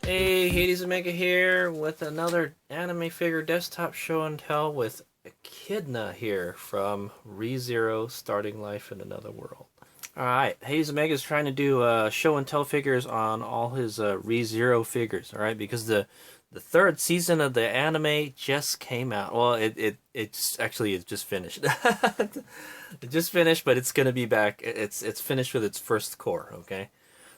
Hey, Hades Omega here with another anime figure desktop show and tell with Echidna here from ReZero Starting Life in Another World. Alright, Hades Omega is trying to do show and tell figures on all his ReZero figures, alright, because the third season of the anime just came out. Well, it just finished. It just finished, but it's gonna be back. It's finished with its first core, okay?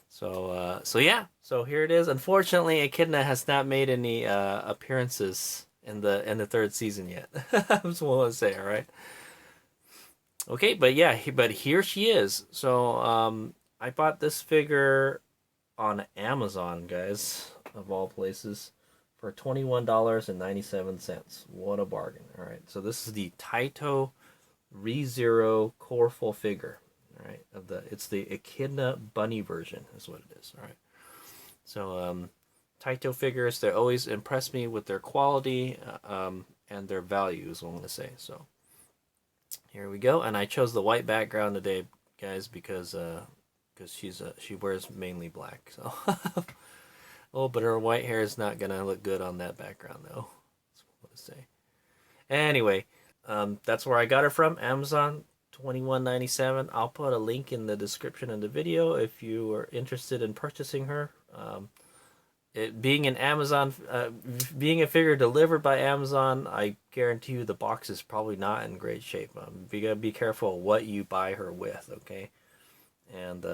So yeah, so here it is. Unfortunately, Echidna has not made any appearances in the third season yet. I just want to say, all right. Okay, but yeah, but here she is. So I bought this figure on Amazon, guys, of all places, for $21.97. What a bargain! All right, so this is the Taito ReZero Coreful figure. All right, it's the Echidna Bunny version, is what it is. All right. So Taito figures, they always impress me with their quality and their value, is what I'm going to say. So here we go. And I chose the white background today, guys, because she wears mainly black. So oh, but her white hair is not going to look good on that background, though. That's what I'm going to say. Anyway, that's where I got her from, Amazon. $21.97. I'll put a link in the description of the video if you are interested in purchasing her. It being an Amazon, being a figure delivered by Amazon, I guarantee you the box is probably not in great shape. You gotta be careful what you buy her with, okay? And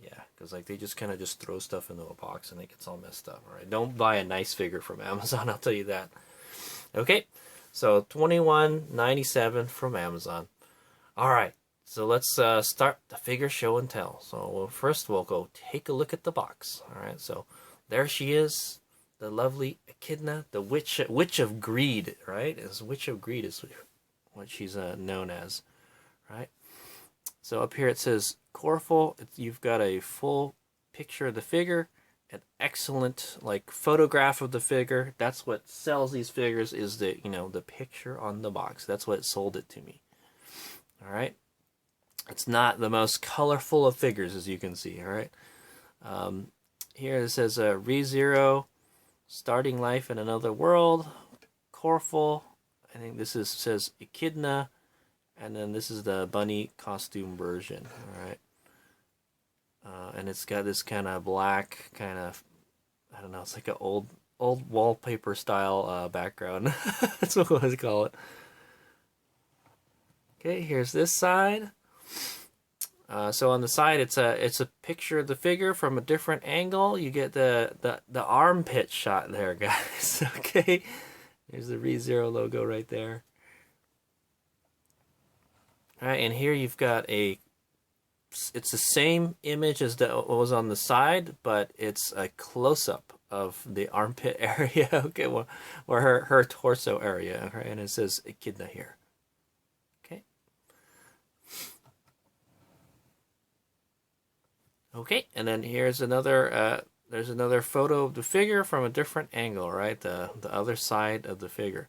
yeah, because like they just kind of just throw stuff into a box and it gets all messed up. All right, don't buy a nice figure from Amazon. I'll tell you that. Okay, so $21.97 from Amazon. All right, so let's start the figure show and tell. So first we'll go take a look at the box. All right, so there she is, the lovely Echidna, the witch of greed. Right, witch of greed is what she's known as. Right. So up here it says Coreful. You've got a full picture of the figure, an excellent like photograph of the figure. That's what sells these figures, is the the picture on the box. That's what sold it to me. All right, it's not the most colorful of figures, as you can see. All right, here it says ReZero, Starting Life in Another World, Coreful. I think this says Echidna, and then this is the bunny costume version. All right, and it's got this kind of black, kind of, I don't know, it's like an old wallpaper style background. That's what I call it. Okay, here's this side. So on the side, it's a picture of the figure from a different angle. You get the armpit shot there, guys. Okay, there's the ReZero logo right there. All right, and here you've got it's the same image as what was on the side, but it's a close-up of the armpit area. Okay, or her torso area. Right, and it says Echidna here. Okay, and then here's another, there's another photo of the figure from a different angle, right? The other side of the figure.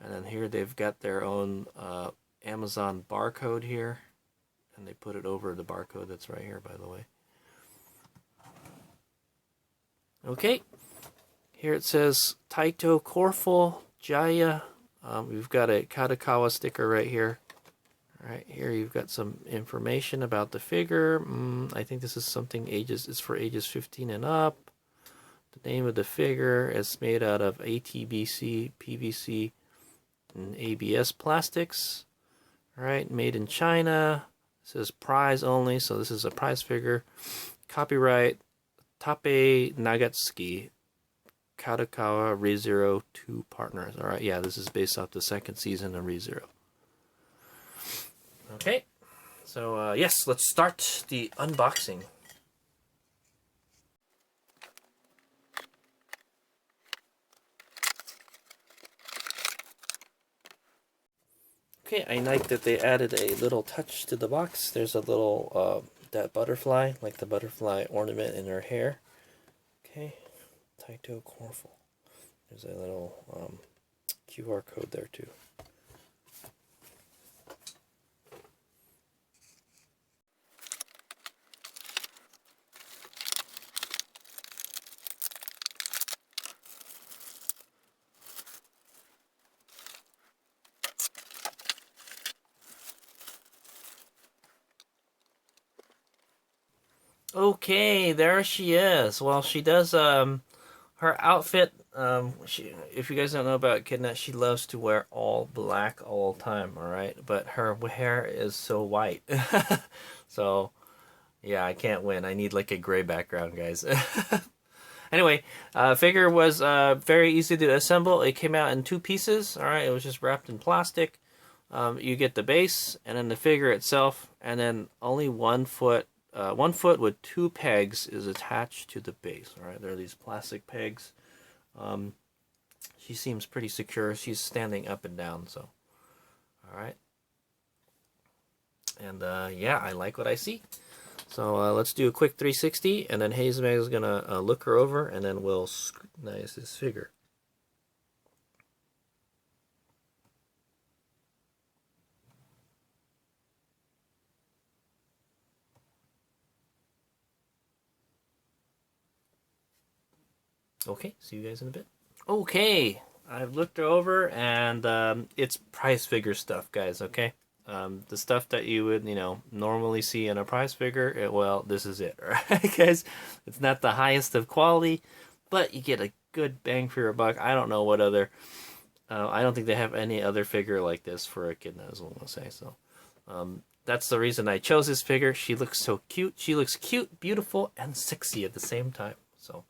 And then here they've got their own Amazon barcode here. And they put it over the barcode that's right here, by the way. Okay, here it says Taito Coreful Jaya. We've got a Kadokawa sticker right here. Right here you've got some information about the figure. I think this is something it's for ages 15 and up. The name of the figure is made out of ATBC, PVC, and ABS plastics. All right, made in China. It says prize only, so this is a prize figure. Copyright Tape Nagatsuki, Kadokawa ReZero 2 partners. All right, yeah, this is based off the second season of ReZero. Okay, so yes, let's start the unboxing. Okay, I like that they added a little touch to the box. There's a little, that butterfly, like the butterfly ornament in her hair. Okay, Taito Coreful. There's a little QR code there too. Okay, there she is. Well, she does her outfit. If you guys don't know about Echidna, she loves to wear all black all the time. All right, but her hair is so white. So yeah, I can't win. I need like a gray background, guys. Anyway, figure was very easy to assemble. It came out in 2 pieces. All right, it was just wrapped in plastic. You get the base and then the figure itself, and then only 1 foot. 1 foot with 2 pegs is attached to the base. All right, there are these plastic pegs. She seems pretty secure. She's standing up and down. So, all right, and yeah, I like what I see. So let's do a quick 360, and then Hazemag is gonna look her over, and then we'll scrutinize this figure. Okay, see you guys in a bit. Okay, I've looked her over, and it's prize figure stuff, guys. Okay, the stuff that you would, normally see in a prize figure. Well, this is it, right, guys? It's not the highest of quality, but you get a good bang for your buck. I don't know what other. I don't think they have any other figure like this for Echidna, is what I'm gonna say. So, that's the reason I chose this figure. She looks so cute. She looks cute, beautiful, and sexy at the same time. So,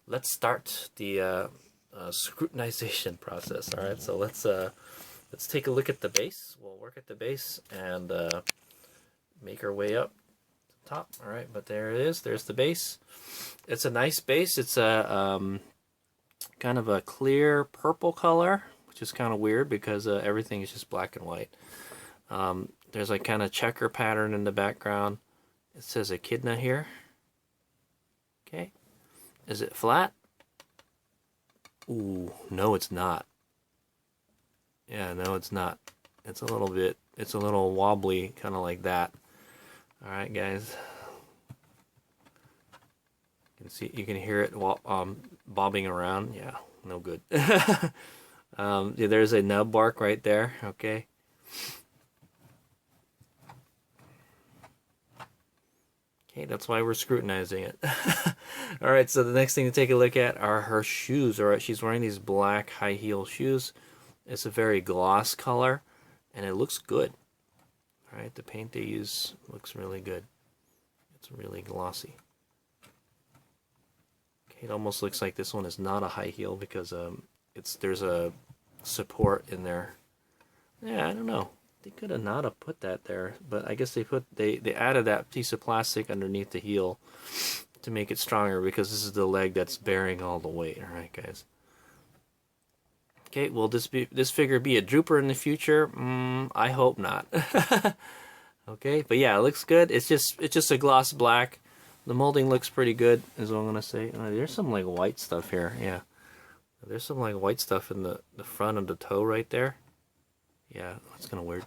let's start the scrutinization process. All right, so let's take a look at the base. We'll work at the base and make our way up to the top. All right, but there it is. There's the base. It's a nice base. It's a kind of a clear purple color, which is kind of weird because everything is just black and white. There's like kind of checker pattern in the background. It says Echidna here. Okay. Is it flat? Ooh, no, it's not. Yeah, no, it's not. It's a little wobbly, kind of like that. All right, guys. You can hear it bobbing around. Yeah, no good. Yeah, there's a nub bark right there. Okay. Okay, that's why we're scrutinizing it. All right, so the next thing to take a look at are her shoes. All right, she's wearing these black high heel shoes. It's a very gloss color, and it looks good. All right, the paint they use looks really good. It's really glossy. Okay, it almost looks like this one is not a high heel because there's a support in there. Yeah, I don't know. They could have not have put that there, but I guess they added that piece of plastic underneath the heel to make it stronger because this is the leg that's bearing all the weight. All right, guys. Okay, will this figure be a drooper in the future? I hope not. Okay, but yeah, it looks good. It's just a gloss black. The molding looks pretty good, is what I'm gonna say. There's some like white stuff here. Yeah, there's some like white stuff in the front of the toe right there. Yeah, that's kind of weird.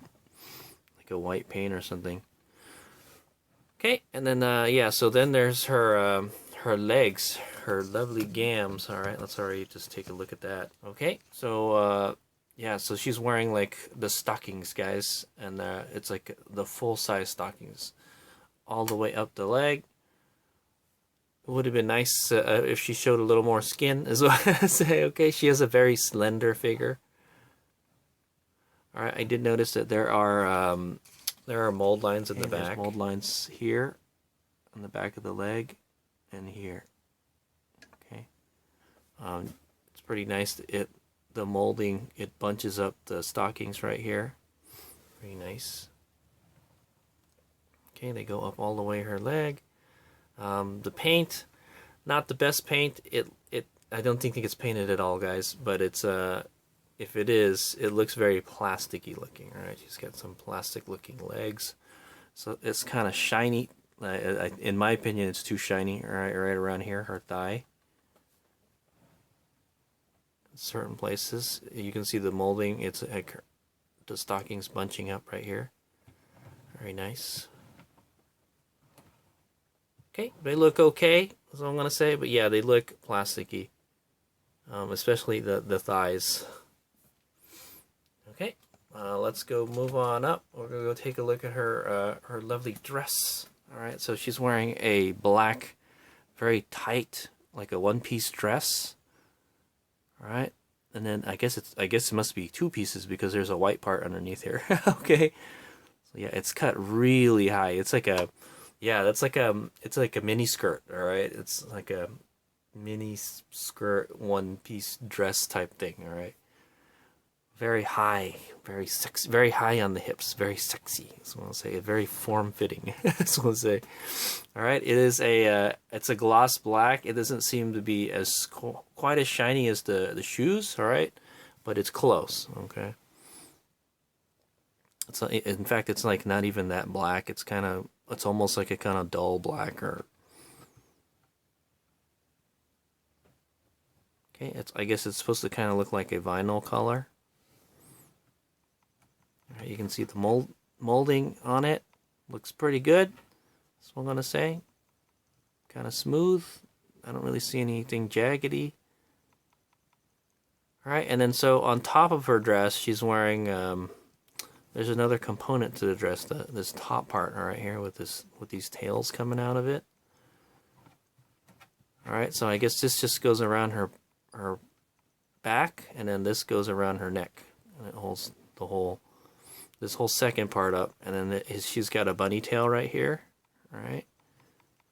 Like a white paint or something. Okay, and then, yeah, so then there's her legs, her lovely gams. All right, let's already just take a look at that. Okay, so, yeah, so she's wearing, like, the stockings, guys. And it's, like, the full-size stockings all the way up the leg. It would have been nice if she showed a little more skin, is what I say. Okay, she has a very slender figure. All right, I did notice that there are mold lines in the back. There's mold lines here on the back of the leg and here. Okay, it's pretty nice. The molding, it bunches up the stockings right here. Pretty nice. Okay, they go up all the way her leg. The paint, not the best paint. I don't think it's painted at all, guys. But it's if it is, it looks very plasticky looking. All right, she's got some plastic looking legs, so it's kind of shiny. In my opinion, it's too shiny. All right, right around here, her thigh. In certain places, you can see the molding. It's like the stockings bunching up right here. Very nice. Okay, they look okay, that's what I'm gonna say. But yeah, they look plasticky, especially the thighs. Okay, let's go move on up. We're gonna go take a look at her lovely dress. All right, so she's wearing a black, very tight, like a one-piece dress. All right, and then I guess it must be two pieces because there's a white part underneath here. Okay, so yeah, it's cut really high. It's like a, yeah, it's like a mini skirt. All right, it's like a mini skirt, one-piece dress type thing. All right. Very high, very sexy, very high on the hips, very sexy. That's what I'll say. Very form-fitting. That's what I'll say. All right, it is it's a gloss black. It doesn't seem to be as quite as shiny as the shoes. All right, but it's close. Okay. It's in fact, it's like not even that black. It's almost like a kind of dull black or. Okay, I guess it's supposed to kind of look like a vinyl color. Right, you can see the molding on it. Looks pretty good. That's what I'm gonna say. Kind of smooth. I don't really see anything jaggedy. All right, and then so on top of her dress, she's wearing. There's another component to the dress. This top part right here with these tails coming out of it. All right, so I guess this just goes around her back, and then this goes around her neck, and it holds this whole second part up, and then she's got a bunny tail right here. All right,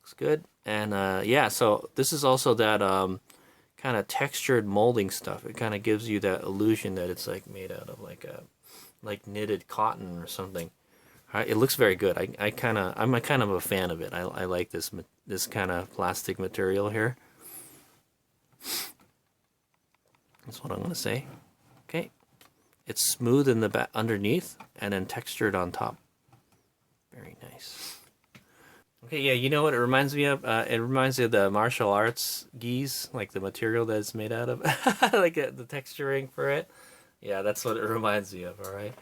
looks good. And yeah, so this is also that kind of textured molding stuff. It kind of gives you that illusion that it's like made out of like knitted cotton or something. All right, it looks very good. I'm kind of a fan of it. I like this kind of plastic material here. That's what I'm gonna say. Okay. It's smooth in the back underneath and then textured on top. Very nice. Okay, yeah, you know what it reminds me of? It reminds me of the martial arts gis, like the material that it's made out of, like the texturing for it. Yeah, that's what it reminds me of. All right,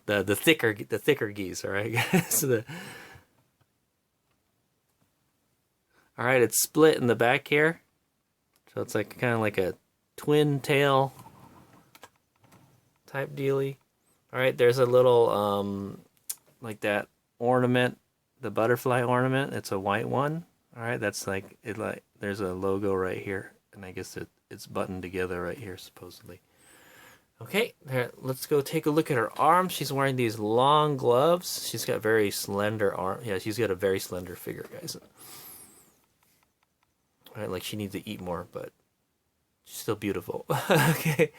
the thicker gis. All right, so all right, it's split in the back here, so it's like kind of like a twin tail type dealy. All right, there's a little like that ornament, the butterfly ornament. It's a white one. All right, that's like it. Like there's a logo right here, and I guess it's buttoned together right here supposedly. Okay, there. Let's go take a look at her arms. She's wearing these long gloves. She's got very slender arm. Yeah, she's got a very slender figure, guys. All right, like she needs to eat more, but she's still beautiful. Okay.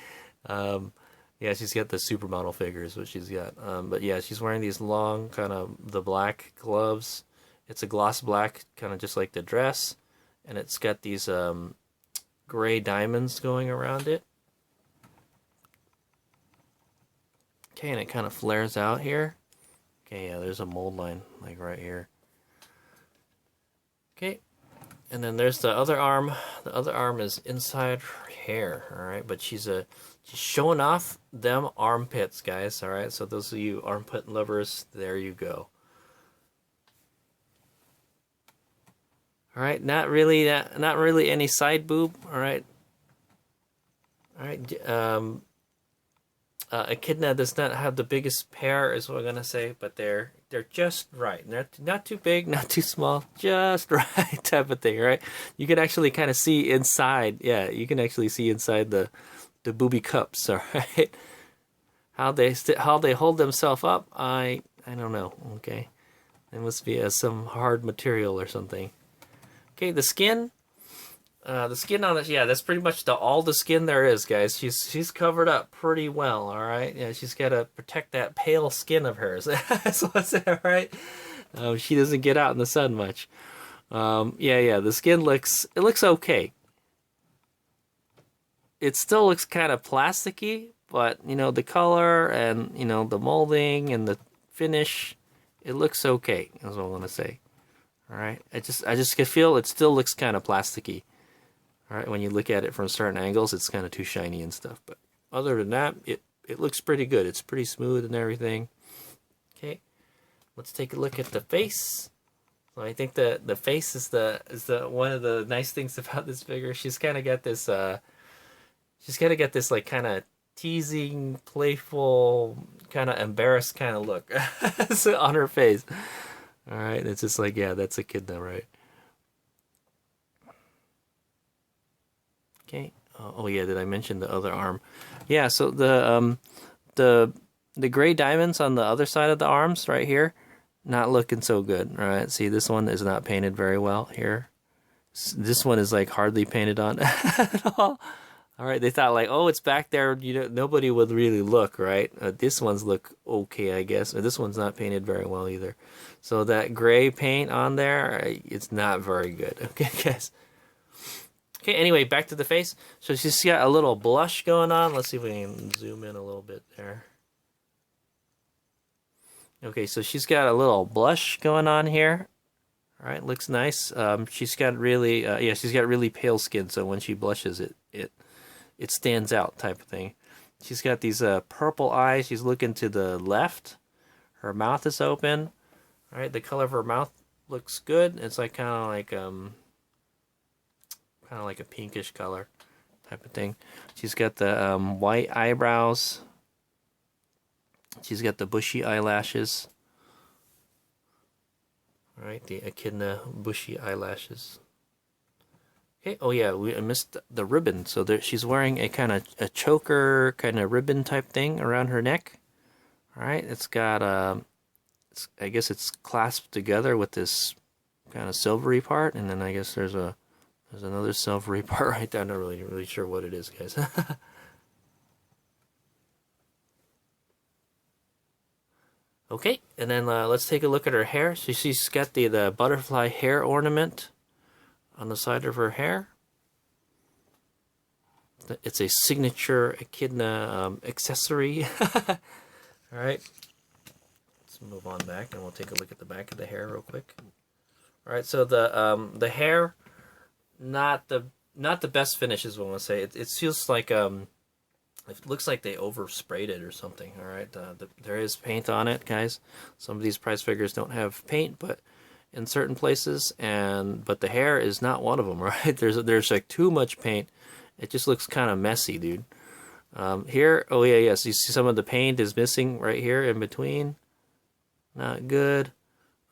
Yeah, she's got the supermodel figure is what she's got. But yeah, she's wearing these long kind of the black gloves. It's a gloss black, kind of just like the dress. And it's got these gray diamonds going around it. Okay, and it kind of flares out here. Okay, yeah, there's a mold line like right here. Okay, and then there's the other arm. The other arm is inside her hair, all right? But she's showing off them armpits, guys, all right? So those of you armpit lovers, there you go. All right, not really any side boob, all right? All right, Echidna does not have the biggest pair, is what I'm gonna say, but they're just right. They're not too big, not too small, just right type of thing, right? You can actually kind of see inside. Yeah, you can actually see inside the booby cups, all right? How they hold themselves up, I don't know. Okay, it must be some hard material or something. Okay, the skin. The skin on it, yeah, that's pretty much all the skin there is, guys. She's covered up pretty well, all right. Yeah, she's got to protect that pale skin of hers. That's what's it, all right. She doesn't get out in the sun much. Yeah. The skin looks okay. It still looks kind of plasticky, but you know the color and you know the molding and the finish, it looks okay. That's what I want to say. All right, I just can feel it still looks kind of plasticky. All right, when you look at it from certain angles, it's kind of too shiny and stuff. But other than that, it looks pretty good. It's pretty smooth and everything. Okay, let's take a look at the face. So I think the face is the one of the nice things about this figure. She's kind of got this like kind of teasing, playful, kind of embarrassed kind of look on her face. All right, it's just like, yeah, that's Echidna, right? Okay. Oh yeah, did I mention the other arm? Yeah, so the the gray diamonds on the other side of the arms right here, not looking so good. All right, see, this one is not painted very well here. This one is like hardly painted on at all. All right, they thought like, oh, it's back there. You know, nobody would really look, right? This one's look okay, I guess. This one's not painted very well either. So that gray paint on there, it's not very good. Okay, guys. Okay, anyway, back to the face. So she's got a little blush going on. Let's see if we can zoom in a little bit there. Okay, so she's got a little blush going on here. All right, looks nice. She's got really, yeah, she's got really pale skin. So when she blushes, it stands out, type of thing. She's got these purple eyes. She's looking to the left. Her mouth is open. All right, the color of her mouth looks good. It's like kind of like a pinkish color, type of thing. She's got the white eyebrows. She's got the bushy eyelashes. All right, the Echidna bushy eyelashes. Okay. Oh yeah, I missed the ribbon. So there, she's wearing a kind of a choker kind of ribbon type thing around her neck. All right, it's got I guess it's clasped together with this kind of silvery part, and then I guess there's another silvery part right there. I'm not really sure what it is, guys. Okay, and then let's take a look at her hair. So she's got the butterfly hair ornament on the side of her hair. It's a signature Echidna accessory. All right, let's move on back, and we'll take a look at the back of the hair real quick. All right, so the hair, not the best finish is what I want to say. It feels like it looks like they oversprayed it or something. All right, there is paint on it, guys. Some of these prize figures don't have paint, but in certain places, but the hair is not one of them. Right, there's like too much paint. It just looks kind of messy, dude. Here, oh yeah, yes, you see some of the paint is missing right here in between. Not good.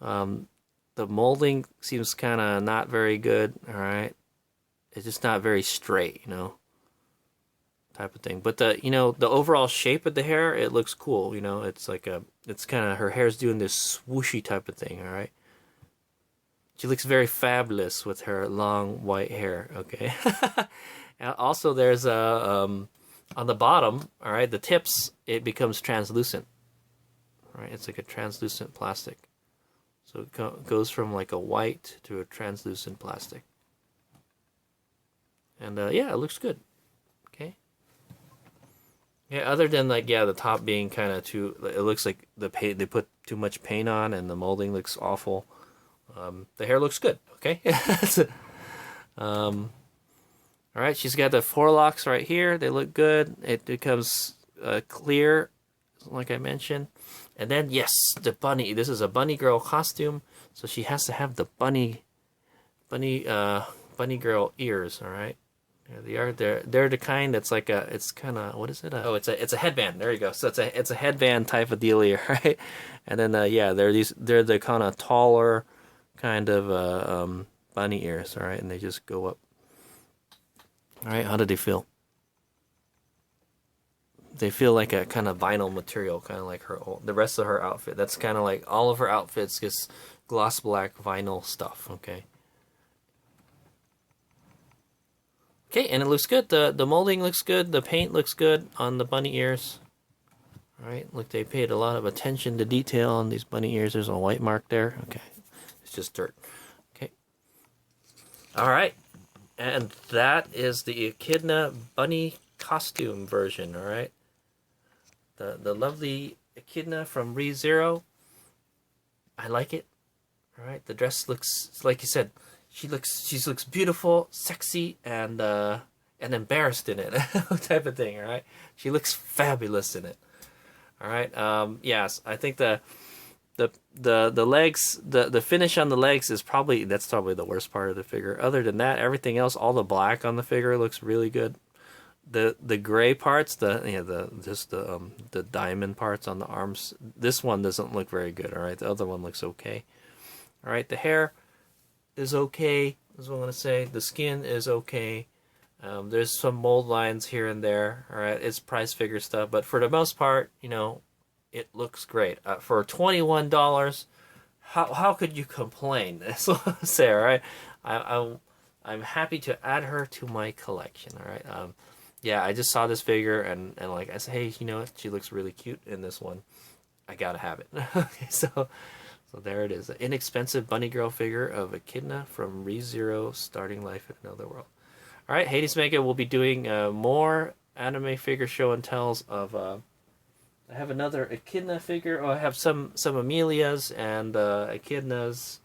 The molding seems kind of not very good. All right, it's just not very straight, you know, type of thing. But the overall shape of the hair, it looks cool. You know, it's like it's kind of, her hair's doing this swooshy type of thing. All right, she looks very fabulous with her long white hair. Okay. Also, there's on the bottom. All right, the tips, it becomes translucent. All right, it's like a translucent plastic. So it goes from like a white to a translucent plastic. And yeah, it looks good. Okay. Yeah, other than like, yeah, the top being kind of too, it looks like the paint, they put too much paint on, and the molding looks awful. The hair looks good. Okay. All right, she's got the forelocks right here. They look good. It becomes clear, like I mentioned. And then, yes, the bunny. This is a bunny girl costume, so she has to have the bunny girl ears. All right, there they are. They're the kind that's like it's kind of, what is it? Oh, it's a headband. There you go. So it's a headband type of dealio, right? And then yeah, they're the kind of taller kind of bunny ears. All right, and they just go up. All right, how do they feel? They feel like a kind of vinyl material, kind of like the rest of her outfit. That's kind of like all of her outfits, just gloss black vinyl stuff. Okay. Okay, and it looks good. The molding looks good. The paint looks good on the bunny ears. All right, look, they paid a lot of attention to detail on these bunny ears. There's a white mark there. Okay, it's just dirt. Okay. All right. And that is the Echidna Bunny costume version, all right? The lovely Echidna from ReZero. I like it. All right, the dress looks, like you said, she looks beautiful, sexy, and embarrassed in it, type of thing, all right? She looks fabulous in it. All right. Yes, I think the legs, the finish on the legs is probably the worst part of the figure. Other than that, everything else, all the black on the figure looks really good. The gray parts, the diamond parts on the arms, this one doesn't look very good. All right, the other one looks okay. All right, the hair is okay, is what I'm gonna say. The skin is okay. There's some mold lines here and there. All right, it's price figure stuff, but for the most part, you know, it looks great. For $21, how could you complain? That's what I say. All right, I'm happy to add her to my collection. All right. Yeah, I just saw this figure and like I said, hey, you know what? She looks really cute in this one. I gotta have it. Okay, so there it is, an inexpensive bunny girl figure of Echidna from ReZero, starting life in another world. All right, Hades Mega will be doing more anime figure show and tells of. I have another Echidna figure. Oh, I have some Amelias and Echidnas,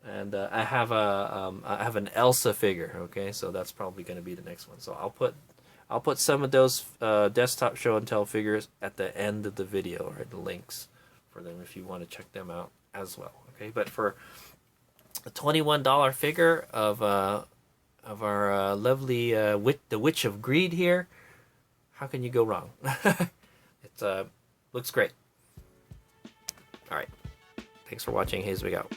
and I have an Elsa figure. Okay, so that's probably going to be the next one. So I'll put some of those desktop show and tell figures at the end of the video, right? The links for them if you want to check them out as well. Okay, but for a $21 figure of our lovely the Witch of Greed here, how can you go wrong? It looks great. All right, thanks for watching. Hayes, we out.